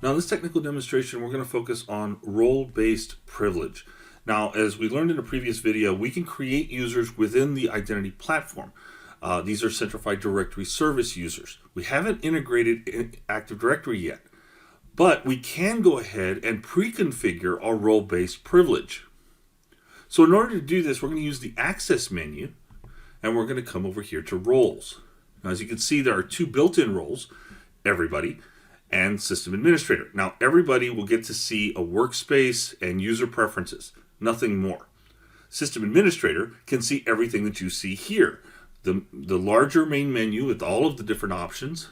Now in this technical demonstration, we're going to focus on role-based privilege. Now, as we learned in a previous video, we can create users within the identity platform. These are Centrify directory service users. We haven't integrated Active Directory yet, but we can go ahead and pre-configure our role-based privilege. So in order to do this, we're going to use the Access menu, and we're going to come over here to Roles. Now, as you can see, there are two built-in roles, Everybody and System Administrator. Now, Everybody will get to see a workspace and user preferences, nothing more. System Administrator can see everything that you see here. The larger main menu with all of the different options,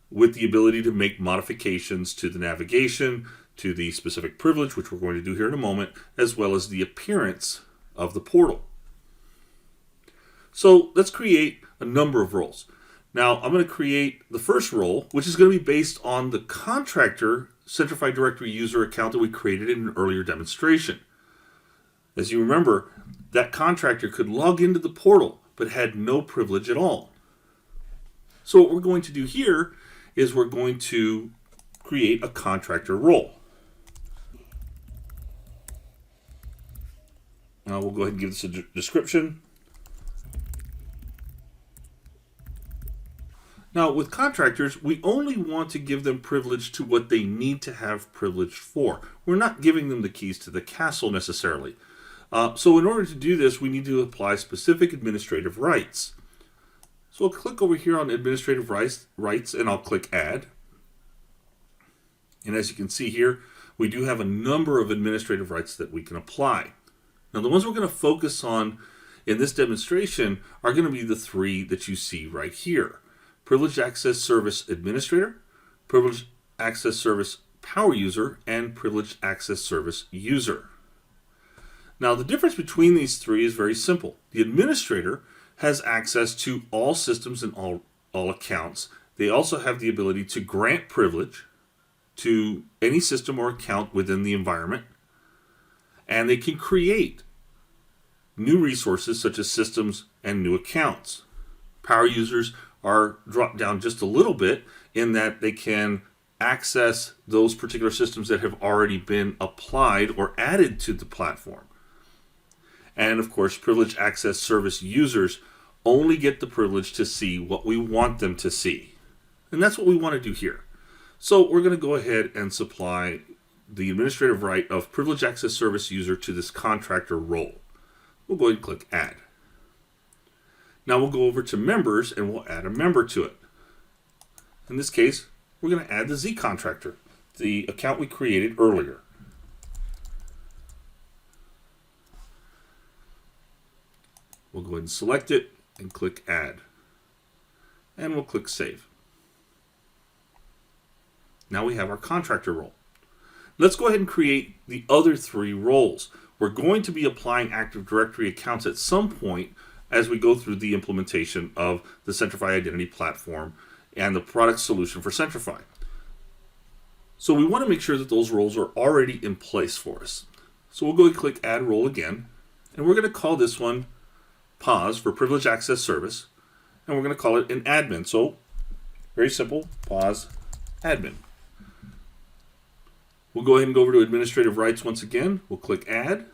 with the ability to make modifications to the navigation, to the specific privilege, which we're going to do here in a moment, as well as the appearance of the portal. So let's create a number of roles. Now I'm going to create the first role, which is going to be based on the contractor Centrify directory user account that we created in an earlier demonstration. As you remember, that contractor could log into the portal but had no privilege at all. So what we're going to do here is we're going to create a contractor role. Now we'll go ahead and give this a description. Now with contractors, we only want to give them privilege to what they need to have privilege for. We're not giving them the keys to the castle necessarily. So in order to do this, we need to apply specific administrative rights. So I'll click over here on administrative rights and I'll click Add. And as you can see here, we do have a number of administrative rights that we can apply. Now the ones we're going to focus on in this demonstration are going to be the three that you see right here. Privileged Access Service Administrator, Privileged Access Service Power User, and Privileged Access Service User. Now the difference between these three is very simple. The administrator has access to all systems and all accounts. They also have the ability to grant privilege to any system or account within the environment. And they can create new resources such as systems and new accounts. Power users are dropped down just a little bit in that they can access those particular systems that have already been applied or added to the platform. And of course, privileged access service users only get the privilege to see what we want them to see. And that's what we want to do here. So we're going to go ahead and supply the administrative right of privileged access service user to this contractor role. We'll go ahead and click Add. Now we'll go over to Members and we'll add a member to it. In this case, we're going to add the Z contractor, the account we created earlier. We'll go ahead and select it and click Add. And we'll click Save. Now we have our contractor role. Let's go ahead and create the other three roles. We're going to be applying Active Directory accounts at some point as we go through the implementation of the Centrify Identity Platform and the product solution for Centrify. So we want to make sure that those roles are already in place for us. So we'll go and click Add Role again, and we're going to call this one Pause for Privileged Access Service, and we're going to call it an admin. So very simple, Pause Admin. We'll go ahead and go over to Administrative Rights once again. We'll click Add.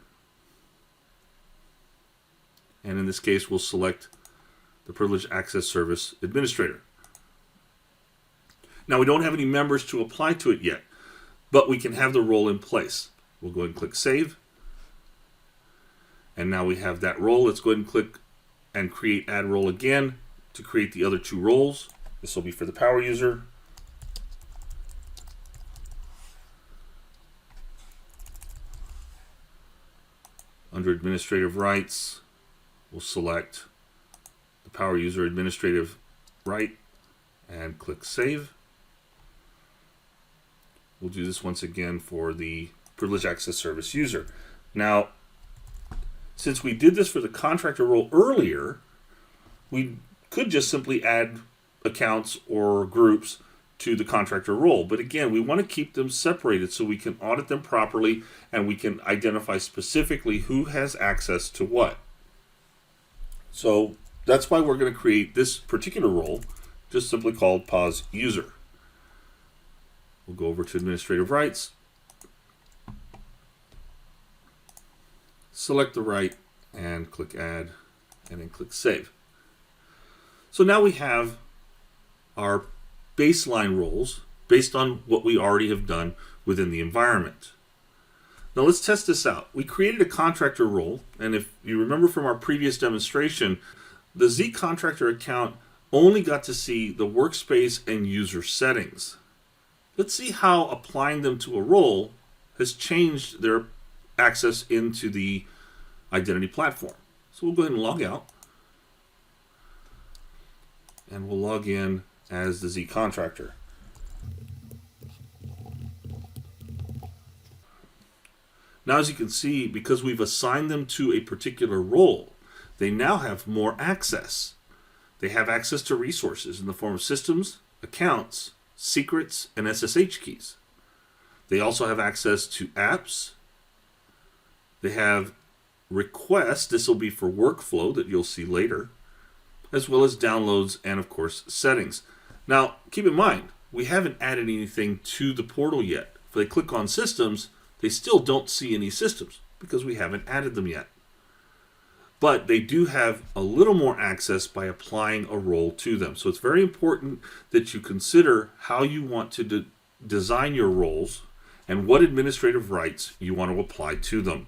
And in this case, we'll select the Privileged Access Service Administrator. Now, we don't have any members to apply to it yet, but we can have the role in place. We'll go ahead and click Save. And now we have that role. Let's go ahead and click and create Add Role again to create the other two roles. This will be for the power user. Under Administrative Rights, we'll select the Power User Administrative Right and click Save. We'll do this once again for the Privileged Access Service User. Now, since we did this for the contractor role earlier, we could just simply add accounts or groups to the contractor role. But again, we want to keep them separated so we can audit them properly and we can identify specifically who has access to what. So that's why we're going to create this particular role, just simply called Pause User. We'll go over to administrative rights, select the right, and click add, and then click save. So now we have our baseline roles based on what we already have done within the environment. Now let's test this out. We created a contractor role, and if you remember from our previous demonstration, the Z contractor account only got to see the workspace and user settings. Let's see how applying them to a role has changed their access into the identity platform. So we'll go ahead and log out, and we'll log in as the Z contractor. Now, as you can see, because we've assigned them to a particular role, they now have more access. They have access to resources in the form of systems, accounts, secrets, and SSH keys. They also have access to apps. They have requests. This will be for workflow that you'll see later, as well as downloads and, of course, settings. Now, keep in mind, we haven't added anything to the portal yet. If they click on systems, they still don't see any systems because we haven't added them yet. But they do have a little more access by applying a role to them. So it's very important that you consider how you want to design your roles and what administrative rights you want to apply to them.